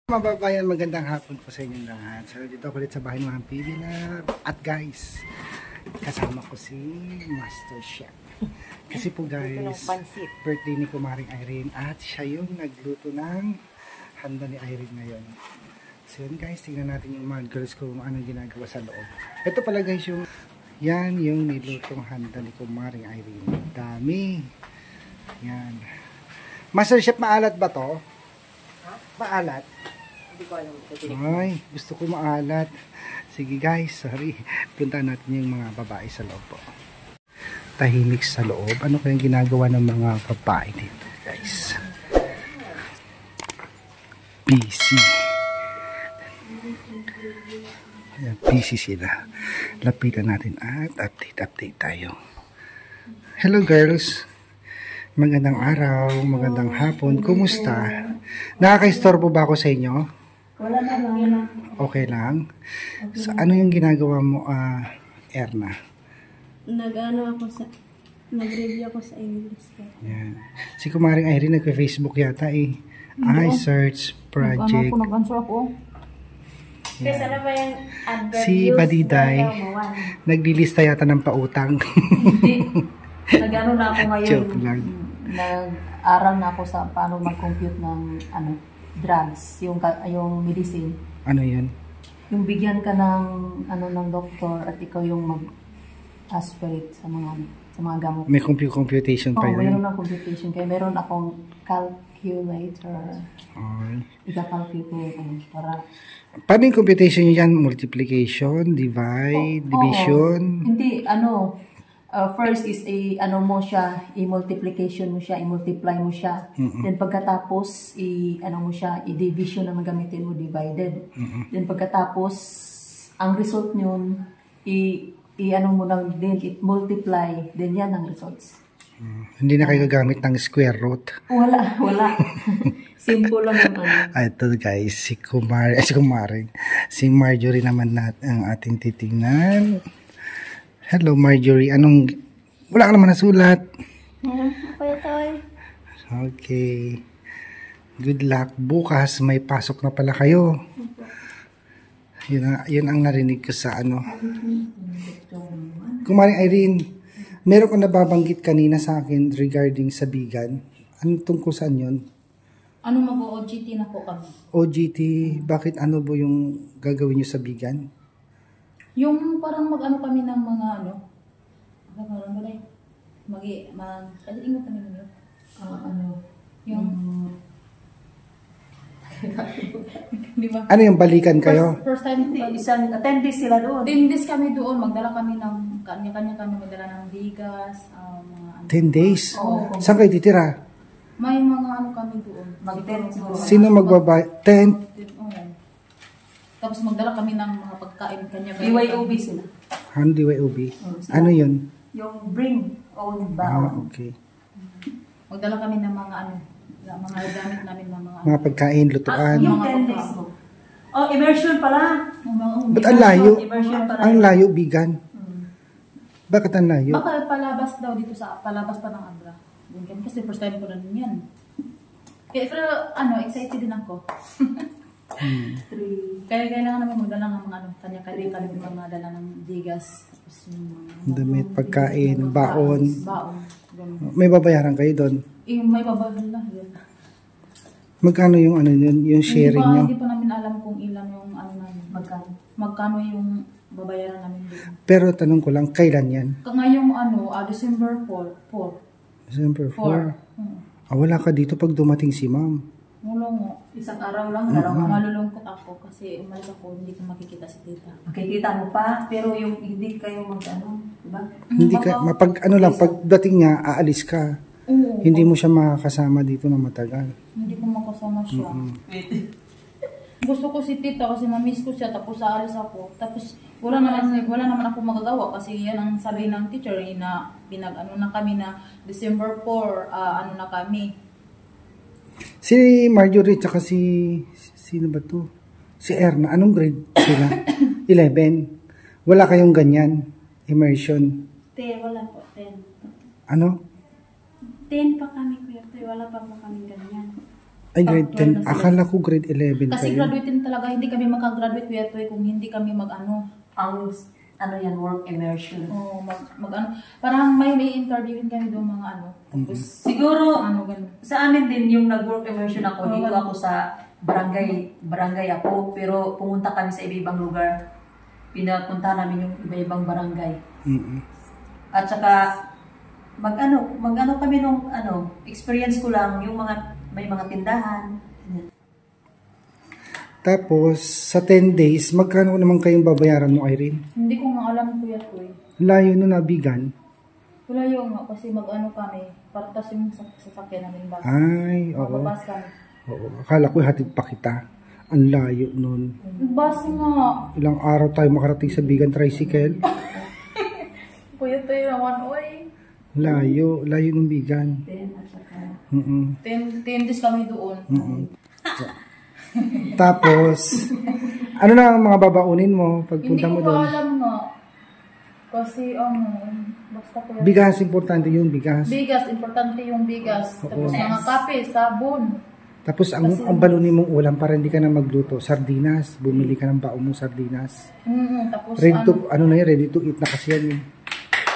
Mababayan, magandang hapon po sa inyong lahat. So, dito ako ulit sa bahay ng mga PB Lab. At guys, kasama ko si Master Chef. Kasi po guys, birthday ni Kumaring Irene at siya yung nagluto ng handa ni Irene ngayon. So yun guys, tingnan natin yung mga girls kung anong ginagawa sa loob. Ito pala guys yung, yan yung nilutong handa ni Kumaring Irene. Dami. Yan. Master Chef, maalat ba to? Maalat? Hindi ko alam. Ay, gusto ko maalat. Sige guys, sorry. Puntahan natin yung mga babae sa loob po. Tahimik sa loob. Ano kayang ginagawa ng mga babae dito guys? Busy. Ayan, busy sila. Lapitan natin at update tayo. Hello girls. Magandang araw, magandang hapon. Kumusta? Nakaka-istorbo ba ako sa inyo? Wala na lang. Okay lang? So, ano yung ginagawa mo, Erna? Nag-review ako sa English. Yan. Si Kumaring Irene nagka-Facebook yata eh. I-search project. Nag-answer ako. Kasi ano ba yung advert? Si Badiday, naglilista yata ng pautang. Hindi. Nag-ano na ako ngayon. Joke lang. Nag-aral na ako sa paano mag-compute ng drugs, yung medicine. Ano yun? Yung bigyan ka ng doktor at ikaw yung mag-aspirate sa mga gamot. May computation pa yun? Meron ng computation. Kaya meron akong calculator. Ika-calculate ko para... Paano yung computation yun yan? Multiplication, divide, division? Hindi, first is i-multiplication mo siya, i-multiply mo siya. Then pagkatapos, i-division na gamitin mo, divided. Then pagkatapos, ang result nyon, i-multiply, then yan ang results. Hindi na kayo gagamit ng square root? Wala. Simple lang naman. Ito guys, si Marjorie naman ang ating titingnan. Hello Marjorie, wala ka naman nasulat? Okay. Good luck. Bukas may pasok na pala kayo. Yun ang narinig ko sa Kumaring Irene, meron ko nababanggit kanina sa akin regarding sa bigan. Anong tungkol saan yun? Mag-OGT na po kami. OGT, bakit ano po yung gagawin nyo sa bigan? Yung parang kami ng mga ano yung balikan kayo? First time isang 10 days sila doon. 10 days kami doon, magdala kami ng kanya-kanya kami magdala ng bigas, 10 days? Oo. Saan kayo titira? May mga kami doon. Mag-tent. Sino magbabay? Tent? Tapos magdala kami ng mga pagkain kanya-kanya. BYOB sila. BYOB? Ano yun? Yung bring own baon. Okay. Magdala kami ng mga mga gamit namin ng mga pagkain, lutuan. Yung 10 days. Immersion pala. Ba't ang layo? Ang layo, bigan. Bakit ang layo? Baka palabas daw dito palabas pa ng Abra. Kasi first time ko na yan. Pero excited din ako. Kaya kailangan namin magdala ng mga kanya-kanya mga dala ng bigas, tapos damit, pagkain, baon. May babayaran kayo doon? May babayaran lang yun. Magkano yung yung sharing nyo? Hindi pa namin alam kung ilan yung namin. Magkano yung babayaran namin doon. Pero tanong ko lang, kailan yan? Ngayong December 4. December 4? Wala ka dito pag dumating si ma'am. Wala mo. Isang araw lang. Malulungkot ako kasi umalis ako, hindi ko makikita si tita. Makikita mo pa, pero yung hindi kayo diba? Hindi ka, pagdating niya, aalis ka. Hindi mo siya makakasama dito na matagal. Hindi ko makasama siya. Gusto ko si tita kasi mamiss ko siya, tapos aalis ako. Tapos wala naman ako magagawa kasi yan ang sabi ng teacher na na kami na December 4, na kami. Si Marjorie tsaka sino ba to? Si Erna, anong grade sila? 11. Wala kayong ganyan? Immersion? Wala po, 10. Ano? 10 pa kami, kuya. Wala pa kami ganyan. Ay, grade Top 12 na 10. sila. Akala ko grade 11 Kasi kayo. graduating talaga, hindi kami makagraduate Kuya Toy kung hindi kami mag-ano. Ang ano yan, work immersion. Oh, mag-ano. Parang may interviewin kami doon mga ano. Tapos, Siguro, ano ganun. sa amin din yung nag-work immersion ako, Oo, dito ganun. ako sa barangay ako, pero pumunta kami sa iba-ibang lugar. Pinapunta namin yung iba-ibang barangay. Mm-mm. At saka, mag-ano kami nung, experience ko lang, yung may mga tindahan. Tapos, sa 10 days, magkano naman kayong babayaran mo, Irene? Hindi ko nga alam Kuya Toy. Layo nun nabigan. Wala yung nga kasi mag-ano kami. Partas yung sasakyan namin bus. Ay, oo. Mababas kami. Oo. Akala ko hatid pa kita. Ang layo nun. Bus nga. Ilang araw tayo makarating sa Bigan Tricycle. Kuya Toy naman, oy. Layo ng Bigan. Then, at saka, 10 days kami doon. Tapos, ano na ang mga babaunin mo Hindi pagpunta ko mo pa doon? alam nga. Kasi basta Kuya Toy. Bigas, importante yung bigas. Bigas, importante yung bigas. Oo. Tapos mga kape, sabon. Tapos ang balunin mong ulam para hindi ka na magluto, sardinas. Bumili ka ng baon mong sardinas. Tapos Ready to eat na kasi yan. Eh.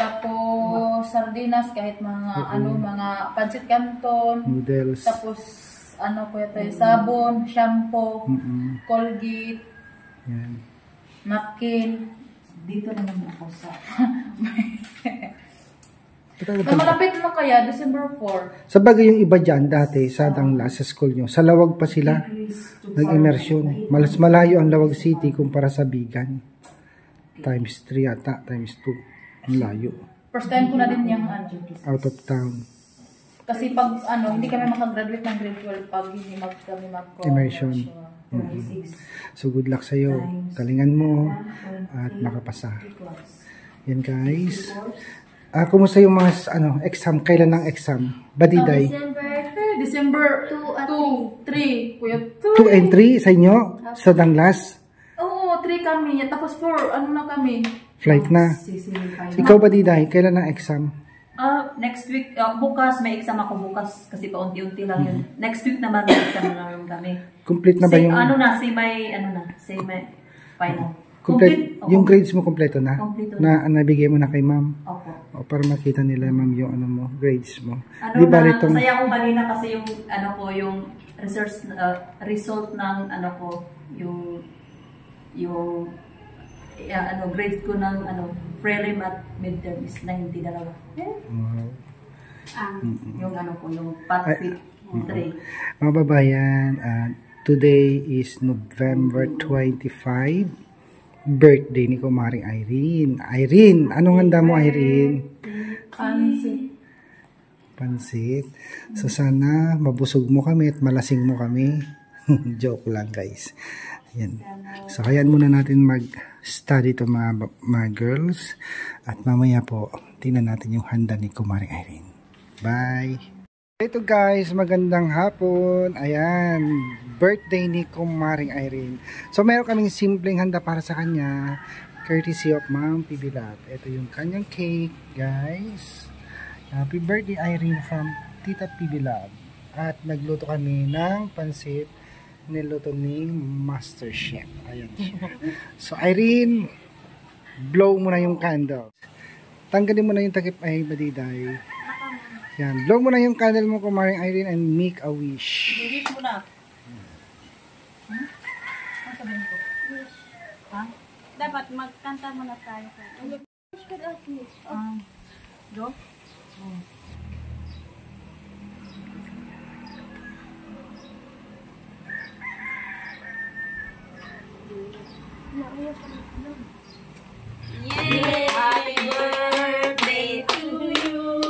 tapos sardinas kahit mga mga pancit canton. Noodles. Tapos Kuya Toy, sabon, shampoo, Mm-mm. Colgate, Yan. napkin. dito naman ako sa... Malapit na kaya, December 4. Sa bagay yung iba dyan dati sa Danglas, sa school nyo, sa Lawag pa sila nag-immersion. Malas malayo ang Lawag City kumpara sa Bigan. Times 3 yata, times 2. Ang layo. First time ko na din yung Out of town. Kasi pag hindi kami makagraduate ng grade 12 pag hindi kami Immersion. So good luck sa'yo. Galingan mo at makapasa. Yan guys. Kumusta yung mga exam? Kailan ang exam? Badiday? December 2, 3. Kuya 2 and 3 sa inyo? Sa Danglas? Oo, 3 kami. Tapos 4, na kami? Flight na. Ikaw Badiday, kailan ang exam? Next week, bukas, may exam ako bukas kasi paunti-unti lang yun. Next week naman may exam na naman kami. Complete na ba yung... Semi final. Complete, yung grades mo kompleto na? Kompleto Na nabigay mo na kay ma'am? Opo. O, para makita nila ma'am yung grades mo. Masaya akong kanina kasi yung yung result ng grade ko ng prelim at midterm is 90 dalawa. Wow. Yung yung PAT-FIT 3. Mga babayan, today is November 25. Birthday ni Kumaring Irene. Irene, anong handa mo Irene? Pansit. So sana mabusog mo kami at malasing mo kami. Joke lang guys. Yan. So hayaan muna natin mag-study to mga girls. At mamaya po, tingnan natin yung handa ni Kumaring Irene. Bye! Ito guys, magandang hapon. Ayan, birthday ni Kumaring Irene. So meron kaming simpleng handa para sa kanya. Courtesy of Ma'am PB Lab. Ito yung kanyang cake, guys. Happy birthday Irene from Tita PB Lab. At nagluto kami ng pansit niluto ni Master Chef. Ayan siya. So Irene, blow mo na yung candle. Tanggalin mo na yung takip ay Badiday. Yan, blow mo na yung candle mo Kumaring Irene and make a wish. Wish mo na. Ano sabihin ko? Wish. Ha? Dapat magkanta muna tayo. Wish ka daw, wish. Do? Yay! Happy birthday to you.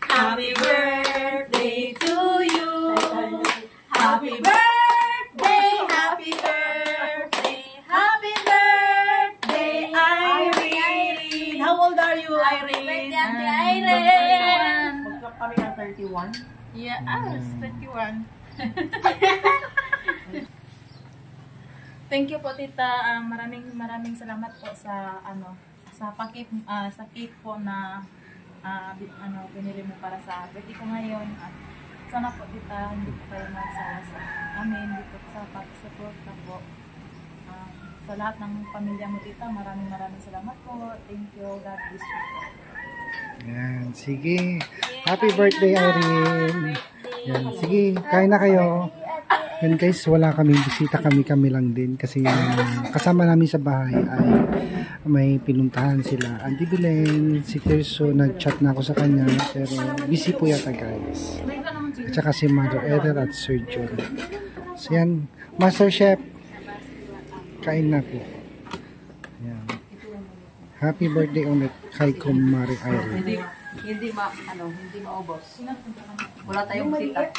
Happy birthday to you. Happy birthday, happy birthday, happy birthday, Irene. How old are you, Irene? Irene. Kami na 31. Yes, 21. Thank you po tita. Maraming salamat po sa sa cake po na binili mo para sa birthday ko ngayon at Sana po tita, hindi po kayo magsawa sa amin, hindi po sa pag-suporta po. Sa lahat ng pamilya mo tita, maraming salamat po. Thank you, God bless you po. Yan, sige. Happy birthday, Irene. Yan, sige, kain na kayo. Yan guys, wala kami bisita, kami lang din kasi kasama namin sa bahay ay may pinuntahan sila. Auntie Belen, si Tirso, nag-chat na ako sa kanya pero busy po yata guys. At saka si Mother Eder at Sir John. So yan, Master Chef, kain na po. Yan. Happy birthday ulit kay Kumari Irene. Hindi maubos. Wala tayong bisita.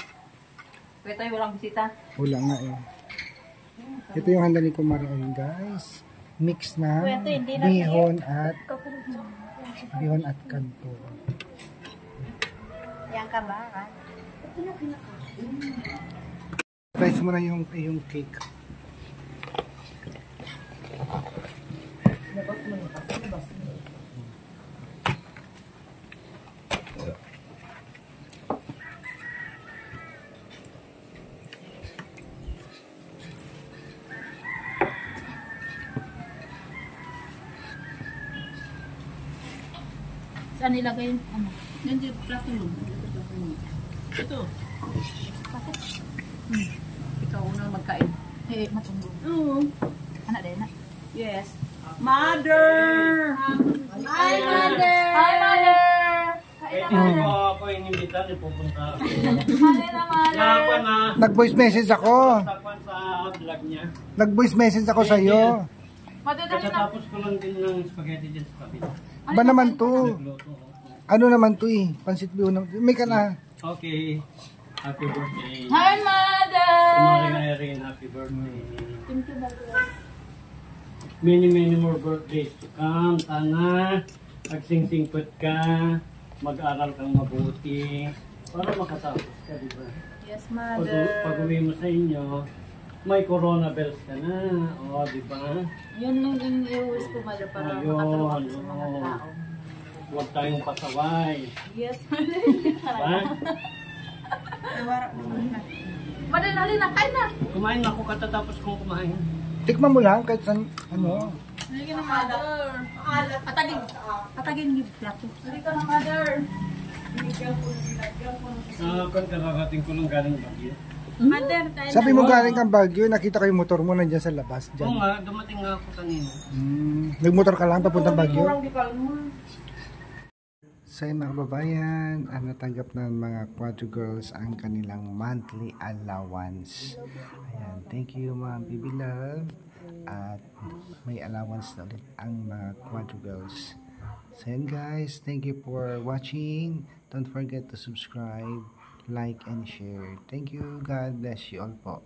Wala tayo walang bisita. Wala nga eh. Ito yung handa ni Kumari Irene guys. Mix na bihon at kanto. Yang kabahan. Price mo na yung cake. Saan nilagay yung ano? Yan yung plato mo. Ito. Ikaw unang magkain. Eh, matunggo. Oo. Anak din na. Yes. Mother! Hi, Mother! Hi, Mother! Kung ako inimbitan, ipupunta. Hi naman! Lapan na. Nag-voice message ako. Tapan sa vlog niya. Nag-voice message ako sa iyo. Mother, dali na. Katapos ko lang din ng spaghetti dyan sa kabila. Ba naman to? Nagluto. Ano naman to eh? Pansit bihon. May ka na. Okay. Happy birthday. Hi, Mother! Kumari Irene, happy birthday. Thank you, Mother. Many more birthdays to come. Sana magsing-singpot ka. Mag-aral kang mabuti. Para makatapos ka, di ba? Yes, Mother. Pag-uwi mo sa inyo, may corona bells ka na. O, di ba? Yun yung i-wish ko, Mother, para Ayun, makatulong sa mga oo. tao. Huwag tayong pasaway. Yes, Mother. Diba? Mother, dali na. Kain na. Kumain na ako katatapos kong kumain. Tikman mo lang kahit saan, ano. Dali ka na, Mother. Patagin yung plato. Dali ka na, Mother. Kararating ko lang galing Baguio. Mother, tayo Sabi mo galing kang Baguio, nakita ko yung motor mo nandiyan sa labas Oo dyan. nga, dumating nga ako kanina. Nagmotor ka lang papuntang Baguio? Sa mga kababayan, natanggap ng mga Quadro Girls ang kanilang monthly allowance. Ayan, thank you mga baby love. At may allowance na ulit ang mga Quadro Girls. So yan guys, thank you for watching. Don't forget to subscribe, like, and share. Thank you. God bless you all po.